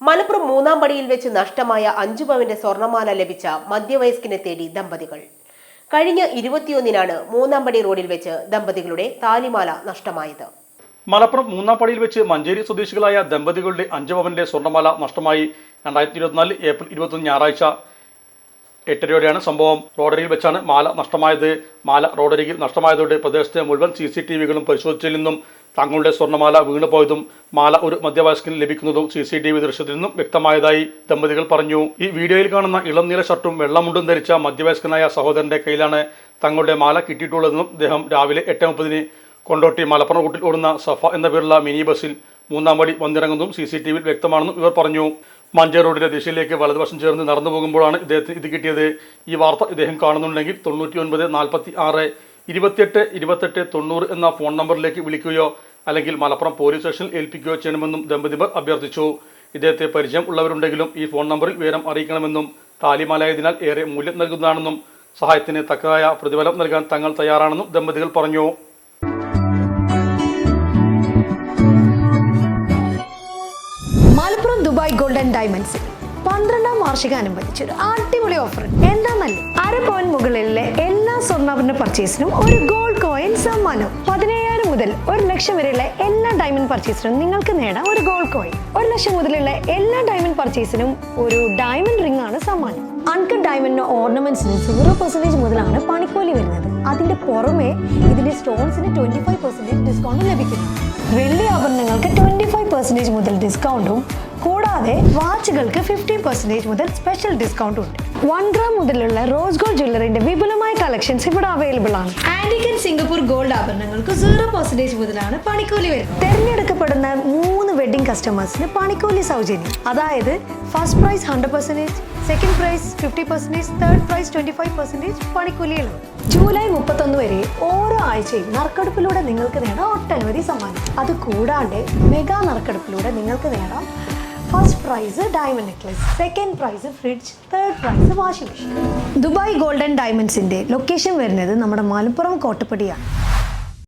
മലപ്പുറം മൂന്നാം പടിയിൽ വെച്ച് നഷ്ടമായ 5 പവന്റെ സ്വർണ്ണമാല ലഭിച്ച മധ്യവയസ്കനെ തേടി ദമ്പതികൾ. കഴിഞ്ഞ 21-നാണ് മൂന്നാം പടി റോഡിൽ വെച്ച് ദമ്പതികളുടെ താലിമാല നഷ്ടമായത്. മലപ്പുറം മൂന്നാം പടിയിൽ വെച്ച് മഞ്ചേരി സ്വദേശികളായ ദമ്പതികളുടെ 5 പവന്റെ സ്വർണ്ണമാല നഷ്ടമായി. 2024 ഏപ്രിൽ 21 ഞായറാഴ്ച 8:30 സംഭവം. റോഡരികിൽ വെച്ചാണ് മാല നഷ്ടമായത്. മാല റോഡരികിൽ നഷ്ടമായതോടെ പ്രദേശത്തെ മുഴുവൻ CCTVകളും പരിശോധിച്ചതിൽ നിന്നും തങ്ങളുടെ സ്വർണ്ണമാല വീണുപോയതും മാല ഒരു മധ്യവയസ്കന് ലഭിക്കുന്നതും CCTV ദൃശ്യത്തിൽ നിന്നും വ്യക്തമായതായി ദമ്പതികൾ പറഞ്ഞു. ഈ വീഡിയോയിൽ കാണുന്ന ഇളം നീല ഷർട്ടും വെള്ളമുണ്ടും ധരിച്ച മധ്യവയസ്കനായ സഹോദരന്റെ കയ്യിലാണ് തങ്ങളുടെ മാല കിട്ടിയിട്ടുള്ളതെന്നും അദ്ദേഹം രാവിലെ 8:30 കൊണ്ടോട്ടി മലപ്പുറം റൂട്ടിൽ ഓടുന്ന സഫ എന്ന പേരുള്ള മിനി ബസ്സിൽ മൂന്നാം പടി വന്നിറങ്ങുന്നതും CCTVയിൽ വ്യക്തമാണെന്നും ഇവർ പറഞ്ഞു. മഞ്ചേരി റോഡിലെ ദിശയിലേക്ക് വലതുവശം ചേർന്ന് നടന്നു പോകുമ്പോഴാണ് ഇദ്ദേഹത്തിന് ഇത് കിട്ടിയത്. ഈ വാർത്ത ഇദ്ദേഹം കാണുന്നുണ്ടെങ്കിൽ 99 46 28 28 90 എന്ന ഫോൺ നമ്പറിലേക്ക് വിളിക്കുകയോ അല്ലെങ്കിൽ മലപ്പുറം പോലീസ് സ്റ്റേഷനിൽ ഏൽപ്പിക്കുകയോ ചെയ്യണമെന്നും ദമ്പതിമാർ അഭ്യർത്ഥിച്ചു. ഇദ്ദേഹത്തെ പരിചയം ഉള്ളവരുണ്ടെങ്കിലും ഈ ഫോൺ നമ്പറിൽ വിവരം അറിയിക്കണമെന്നും താലിമാലായതിനാൽ ഏറെ മൂല്യം നൽകുന്നതാണെന്നും സഹായത്തിന് തക്കതായ പ്രതിഫലം നൽകാൻ തങ്ങൾ തയ്യാറാണെന്നും ദമ്പതികൾ പറഞ്ഞു. മലപ്പുറം ദുബായ് ഗോൾഡൻ ഡയമണ്ട്സിൽ 12ാം വാർഷികാനുബന്ധിച്ച് ഒരു അടിപൊളി ഓഫർ. എന്താണെന്നല്ലേ, 1/2 പവൻ മുകളിലെ എല്ലാ സ്വർണ്ണാഭരണ പർച്ചേസിനും ഒരു ഗോൾഡ് കോയിൻ സമ്മാനം. 17,000 മുതൽ 1 ലക്ഷം വരെയുള്ള എല്ലാ ഡയമണ്ട് പർച്ചേസിനും നിങ്ങൾക്ക് നേടാം ഒരു ഗോൾഡ് കോയിൻ. 1 ലക്ഷം മുതലുള്ള എല്ലാ ഡയമണ്ട് പർച്ചേസിനും ഒരു ഡയമണ്ട് റിംഗ് ആണ് സമ്മാനം. അൺകട്ട് ഡയമണ്ടിന് ഓർണമെന്റ്സിന് 0% മുതലാണ് പണിക്കൂലി വരുന്നത്. അതിന്റെ പുറമെ ഇതിന്റെ സ്റ്റോൺസിന് 25% ഡിസ്കൗണ്ട് ലഭിക്കുന്നു. വെള്ളി ആഭരണങ്ങൾക്ക് 25% മുതൽ ഡിസ്കൗണ്ടും കൂടാതെ വാച്ചുകൾക്ക് 50% മുതൽ സ്പെഷ്യൽ ഡിസ്കൗണ്ടും ഉണ്ട്. 1 ഗ്രാം മുതലുള്ള റോസ് ഗോൾഡ് ജ്വല്ലറിന്റെ വിപുലമായ കളക്ഷൻസ് ഇവിടെ അവൈലബിൾ ആണ്. ആന്റിക് ആൻഡ് സിംഗപ്പൂർ ഗോൾഡ് ആഭരണങ്ങൾക്ക് 0% മുതലാണ് പണിക്കൂലി വരുന്നത്. തിരഞ്ഞെടുക്കപ്പെടുന്ന 3 വെഡിംഗ് കസ്റ്റമേഴ്സിന് പണിക്കൂലി സൗജന്യം. അതായത് first prize 100%, second prize 50%, third prize 25% പണിക്കൂലിയിലാണ്. ജൂലൈ 31 വരെ ഓരോ ആഴ്ചയും നറുക്കെടുപ്പിലൂടെ നിങ്ങൾക്ക് നേടാം ഒട്ടനവധി സമ്മാനം. അത് കൂടാണ്ട് മെഗാ നറുക്കെടുപ്പിലൂടെ നിങ്ങൾക്ക് നേടാം first prize diamond necklace, second prize fridge, third prize washing machine. Dubai golden ഡയമണ്ട്സിന്റെ ലൊക്കേഷൻ വരുന്നത് നമ്മുടെ മലപ്പുറം കോട്ടപ്പടിയാണ്.